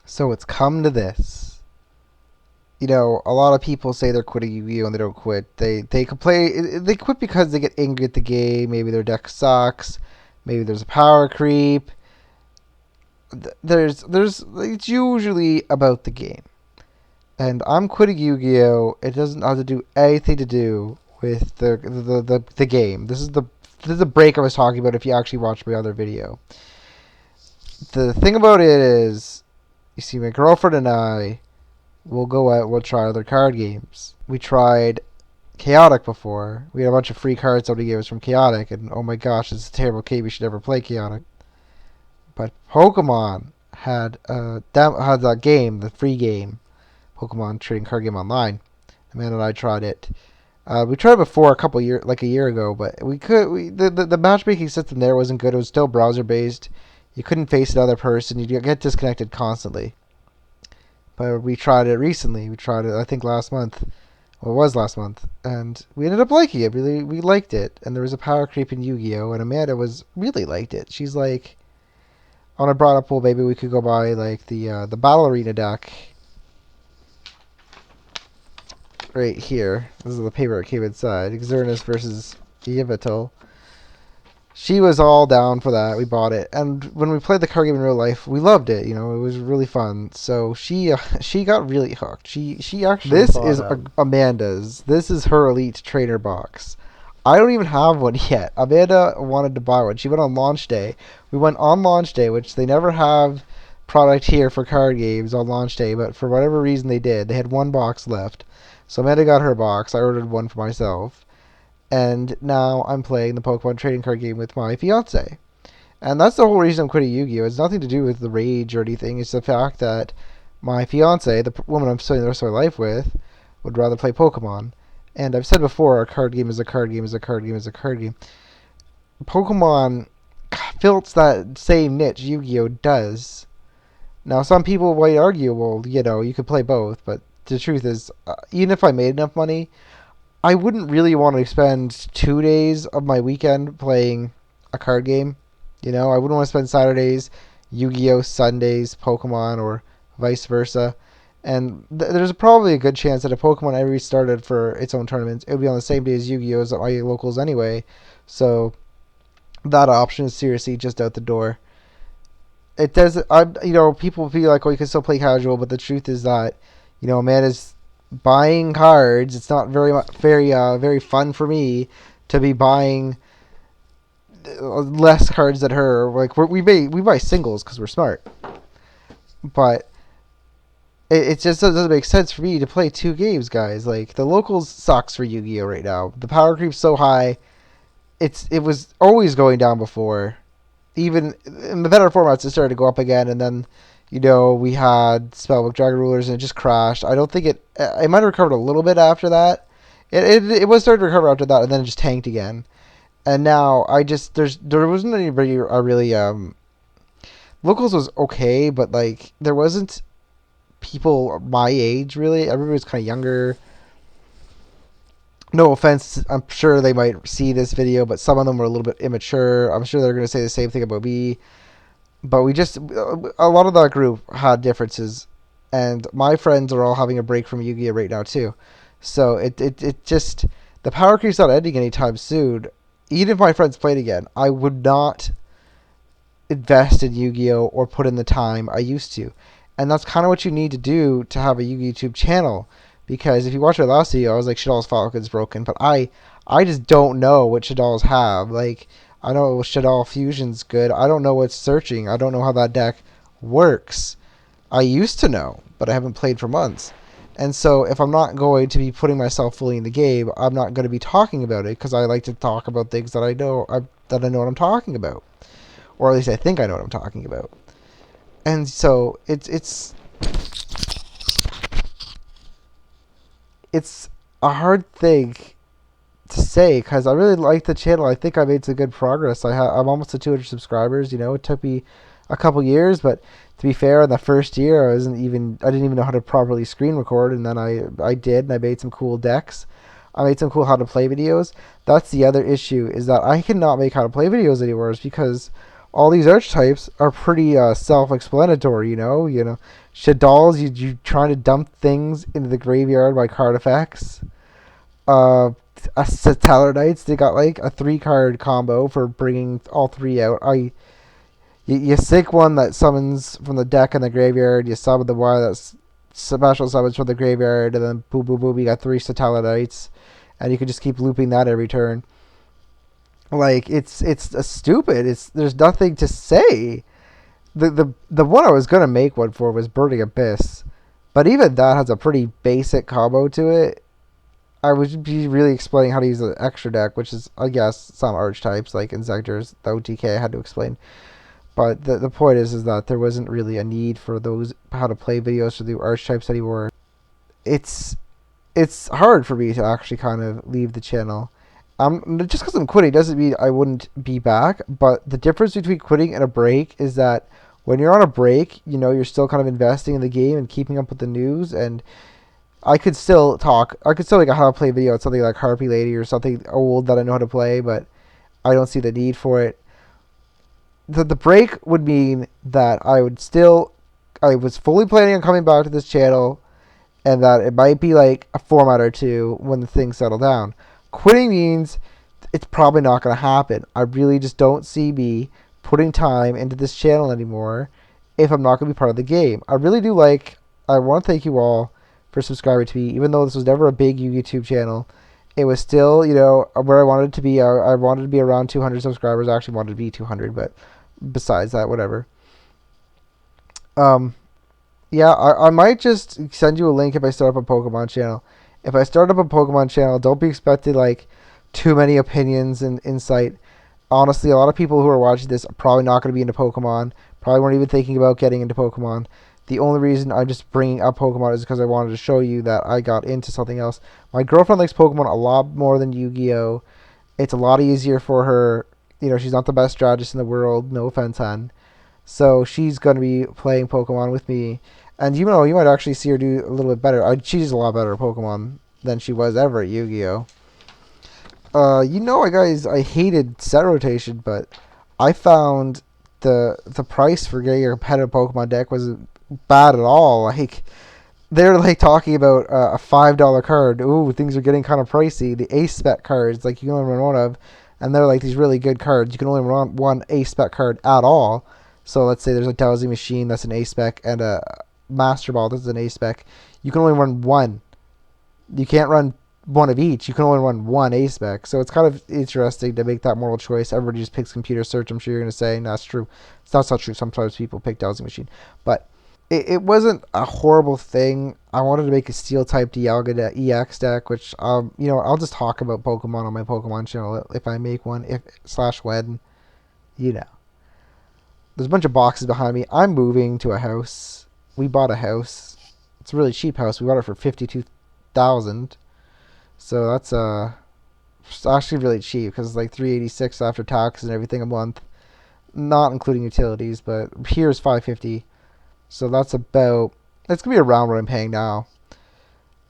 So it's come to this. A lot of people say they're quitting Yu-Gi-Oh and they don't quit. They complain. They quit because they get angry at the game. Maybe their deck sucks. Maybe there's a power creep. There's it's usually about the game. And I'm quitting Yu-Gi-Oh. It doesn't have to do anything to do with the game. This is the break I was talking about. If you actually watched my other video, the thing about it is, you see, my girlfriend and I will go out. We'll try other card games. We tried Chaotic before. We had a bunch of free cards somebody gave us from Chaotic, and oh my gosh, it's a terrible game. We should never play Chaotic. But Pokemon had that game, the free game, Pokemon trading card game online. Amanda and I tried it. We tried it before like a year ago, but the matchmaking system there wasn't good. It was still browser based. You couldn't face another person. You'd get disconnected constantly. But we tried it recently. We tried it, I think, last month. Well, it was last month, and we ended up liking it. Really, we liked it. And there was a power creep in Yu-Gi-Oh, and Amanda was really liked it. She's like, when I brought up, well, maybe we could go buy like the Battle Arena deck right here. This is the paper that came inside. Xerneas versus Yveltal. She was all down for that. We bought it, and when we played the card game in real life, we loved it. It was really fun. So she got really hooked. She actually this is Amanda's. This is her Elite Trainer box. I don't even have one yet. Amanda wanted to buy one. She went on launch day. We went on launch day, which they never have product here for card games on launch day, but for whatever reason they did. They had one box left. So Amanda got her box. I ordered one for myself. And now I'm playing the Pokemon trading card game with my fiance. And that's the whole reason I'm quitting Yu-Gi-Oh! It's nothing to do with the rage or anything. It's the fact that my fiance, the woman I'm spending the rest of my life with, would rather play Pokemon. And I've said before, a card game is a card game is a card game is a card game. Pokemon fills that same niche Yu-Gi-Oh! Does. Now, some people might argue, well, you could play both, but the truth is, even if I made enough money, I wouldn't really want to spend 2 days of my weekend playing a card game. I wouldn't want to spend Saturdays, Yu-Gi-Oh! Sundays, Pokemon, or vice versa. And there's probably a good chance that if Pokemon ever restarted for its own tournaments, it would be on the same day as Yu-Gi-Oh! At my locals anyway. So that option is seriously just out the door. It does. People feel like, oh, you can still play casual, but the truth is that, Amanda's buying cards. It's not very fun for me to be buying less cards than her. Like we buy singles because we're smart, but it just doesn't make sense for me to play two games, guys. Like the locals sucks for Yu-Gi-Oh right now. The power creep's so high. It was always going down before. Even in the better formats, it started to go up again, and then we had Spellbook Dragon Rulers, and it just crashed. I don't think it might have recovered a little bit after that. It was starting to recover after that, and then it just tanked again. And now there wasn't anybody really locals was okay, but like there wasn't people my age really. Everybody was kind of younger. No offense, I'm sure they might see this video, but some of them were a little bit immature. I'm sure they're going to say the same thing about me. But a lot of that group had differences, and my friends are all having a break from Yu-Gi-Oh right now too. So it just, the power creep's not ending anytime soon. Even if my friends played again, I would not invest in Yu-Gi-Oh or put in the time I used to. And that's kind of what you need to do to have a YouTube channel. Because if you watch my last video, I was like, Shadal's Falcon's broken. But I just don't know what Shadal's have. Like, I know Shadal Fusion's good. I don't know what's searching. I don't know how that deck works. I used to know, but I haven't played for months. And so if I'm not going to be putting myself fully in the game, I'm not going to be talking about it because I like to talk about things that I know what I'm talking about. Or at least I think I know what I'm talking about. And so it's a hard thing to say because I really like the channel. I think I made some good progress. I'm almost at 200 subscribers. It took me a couple years, but to be fair, in the first year I didn't even know how to properly screen record, and then I did, and I made some cool decks. I made some cool how to play videos. That's the other issue, is that I cannot make how to play videos anymore, is because all these archetypes are pretty self-explanatory. Shaddoll's you trying to dump things into the graveyard by card effects. Stellar Knights, they got like a 3-card combo for bringing all 3 out. You sink one that summons from the deck in the graveyard. You summon the one that's special summons from the graveyard, and then boom, boom, boom. You got 3 Stellar Knights, and you can just keep looping that every turn. Like it's stupid. There's nothing to say. The one I was gonna make one for was Burning Abyss, but even that has a pretty basic combo to it. I would be really explaining how to use the extra deck, which is, I guess, some archetypes like Inzektor's, the OTK I had to explain. But the point is that there wasn't really a need for those how to play videos for the archetypes anymore. It's hard for me to actually kind of leave the channel. Just because I'm quitting doesn't mean I wouldn't be back. But the difference between quitting and a break is that when you're on a break, you're still kind of investing in the game and keeping up with the news. And I could still talk. I could still make a how to play video on something like Harpy Lady or something old that I know how to play, but I don't see the need for it. The break would mean that I was fully planning on coming back to this channel, and that it might be like a format or two when the things settle down. Quitting means it's probably not going to happen. I really just don't see me putting time into this channel anymore if I'm not going to be part of the game. I really do I want to thank you all for subscribing to me, even though this was never a big YouTube channel. It was still, where I wanted it to be. I wanted to be around 200 subscribers. I actually wanted to be 200, but besides that, whatever. Yeah, I might just send you a link if I start up a Pokemon channel. If I start up a Pokemon channel, don't be expected too many opinions and insight. Honestly, a lot of people who are watching this are probably not going to be into Pokemon. Probably weren't even thinking about getting into Pokemon. The only reason I'm just bringing up Pokemon is because I wanted to show you that I got into something else. My girlfriend likes Pokemon a lot more than Yu-Gi-Oh! It's a lot easier for her. She's not the best strategist in the world. No offense, hon. So she's going to be playing Pokemon with me. And you might actually see her do a little bit better. She's a lot better at Pokemon than she was ever at Yu-Gi-Oh! Guys, I hated set rotation, but I found the price for getting a competitive Pokemon deck wasn't bad at all. They're talking about a $5 card. Ooh, things are getting kind of pricey. The Ace Spec cards, you can only run one of, and they're these really good cards. You can only run one Ace Spec card at all. So let's say there's a Dowsing Machine that's an Ace Spec and a Master Ball that's an Ace Spec. You can only run one. You can't run one of each. You can only run one Ace Spec. So it's kind of interesting to make that moral choice. Everybody just picks computer search. I'm sure you're going to say, no, that's true. It's not true. Sometimes people pick Dowsing Machine. But it wasn't a horrible thing. I wanted to make a Steel-type Dialga EX deck, which, I'll just talk about Pokemon on my Pokemon channel if I make one, /when, There's a bunch of boxes behind me. I'm moving to a house. We bought a house. It's a really cheap house. We bought it for $52,000. So that's it's actually really cheap because it's $386 after taxes and everything a month, not including utilities. But here's $550. So that's it's gonna be around what I'm paying now.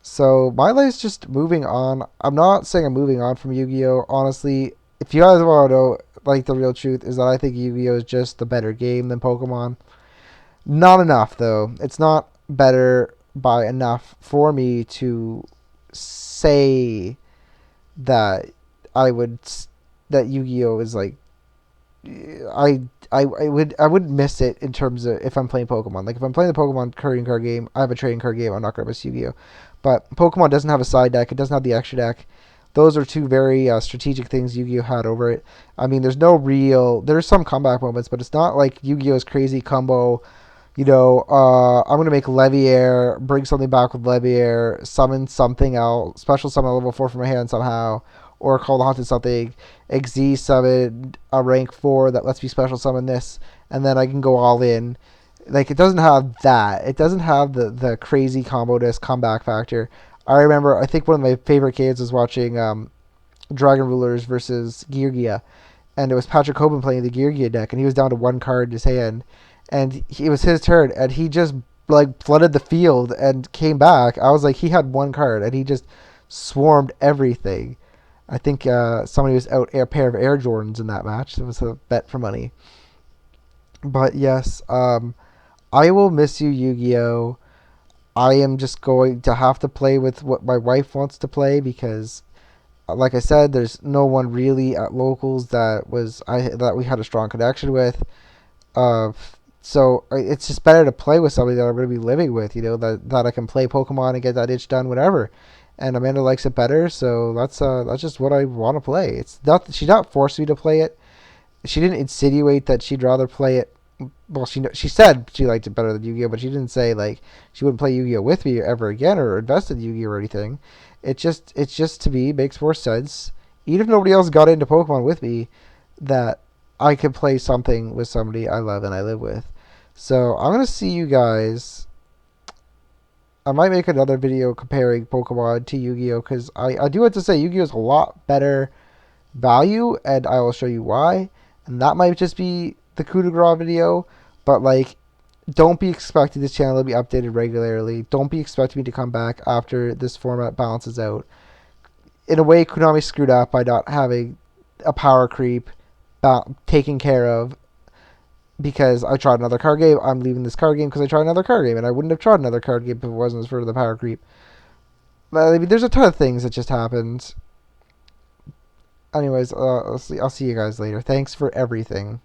So my life's just moving on. I'm not saying I'm moving on from Yu-Gi-Oh! Honestly, if you guys want to know, the real truth is that I think Yu-Gi-Oh! Is just the better game than Pokemon. Not enough, though. It's not better by enough for me to say that that Yu-Gi-Oh! Is I would miss it in terms of if I'm playing Pokemon. If I'm playing the Pokemon trading card game, I have a trading card game. I'm not gonna miss Yu-Gi-Oh! But Pokemon doesn't have a side deck. It doesn't have the extra deck. Those are two very strategic things Yu-Gi-Oh! Had over it. I mean, there's some comeback moments, but it's not like Yu-Gi-Oh!'s crazy combo. I'm gonna make Leviair, bring something back with Leviair, summon something else, special summon a level 4 from my hand somehow, or call the haunted something, Xyz summon a rank 4 that lets me special summon this, and then I can go all in. It doesn't have that. It doesn't have the crazy combo disc comeback factor. I think one of my favorite games was watching Dragon Rulers versus Geargia, and it was Patrick Hoban playing the Geargia deck, and he was down to one card in his hand, and it was his turn, and he just flooded the field and came back. I was he had one card, and he just swarmed everything. I think somebody was out a pair of Air Jordans in that match. It was a bet for money. But yes, I will miss you, Yu-Gi-Oh. I am just going to have to play with what my wife wants to play because, like I said, there's no one really at locals that we had a strong connection with. Uh, so it's just better to play with somebody that I'm going to be living with. That I can play Pokemon and get that itch done whenever. And Amanda likes it better, so that's just what I want to play. It's not She's not forcing me to play it. She didn't insinuate that she'd rather play it. Well, she said she liked it better than Yu-Gi-Oh, but she didn't say like she wouldn't play Yu-Gi-Oh with me ever again or invest in Yu-Gi-Oh or anything. It's just to me makes more sense. Even if nobody else got into Pokemon with me, that I could play something with somebody I love and I live with. So I'm gonna see you guys. I might make another video comparing Pokemon to Yu-Gi-Oh because I do have to say Yu-Gi-Oh is a lot better value, and I will show you why. And that might just be the coup de grace video, but like, don't be expecting this channel to be updated regularly. Don't be expecting me to come back after this format balances out. In a way, Konami screwed up by not having a power creep taken care of because I tried another card game. I'm leaving this card game because I tried another card game, and I wouldn't have tried another card game if it wasn't for the power creep. But, I mean, there's a ton of things that just happened. Anyways, I'll see you guys later. Thanks for everything.